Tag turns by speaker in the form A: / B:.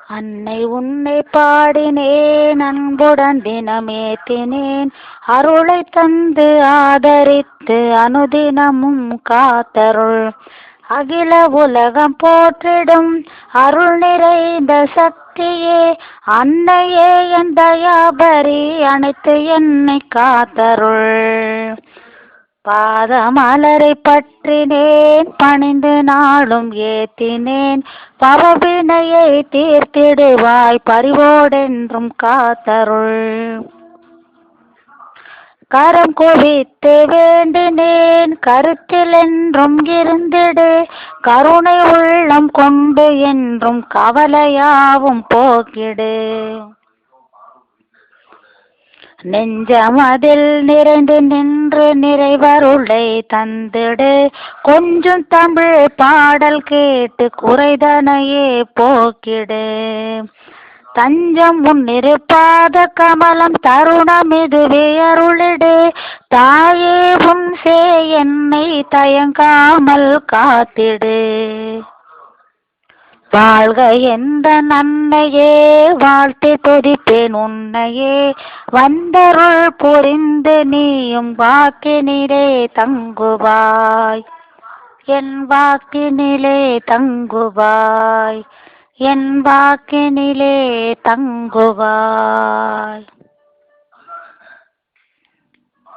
A: அன்னை உன்னை பாடினேன் அன்புடன் தினமேத்தினேன் அருளை தந்து ஆதரித்து அனுதினமும் காத்தருள் அகில உலகம் போற்றிடும் அருள் நிறைந்த சக்தியே அன்னையே என் தயாபரி அனைத்து என்னை காத்தருள் பாதமலரை பற்றினேன் பணிந்து நாளும் ஏத்தினேன் பவவினையை தீர்த்திடுவாய் பரிவோடென்றும் காத்தருள் கரம் குவித்து வேண்டினேன் கருத்தில் என்றும் இருந்திடு கருணை உள்ளம் கொண்டு என்றும் கவலையாவும் போக்கிடு நெஞ்சமதில் நிறைந்து நின்று நிறைவருளை தந்திடு கொஞ்சம் தமிழ் பாடல் கேட்டு குறைதனையே போக்கிடு தஞ்சம் முன்னிருப்பாத கமலம் தருணம் இதுவே அருளிடு தாயே உன் சே என்னை தயங்காமல் காத்திடு வாழ்க எந்த நன்மையே வாழ்த்தி துதிப்பேன் உன்னையே வந்தருள் புரிந்து நீயும் வாக்கினிலே தங்குவாய் என் வாக்கினிலே தங்குவாய் என் வாக்கினிலே தங்குவாய்.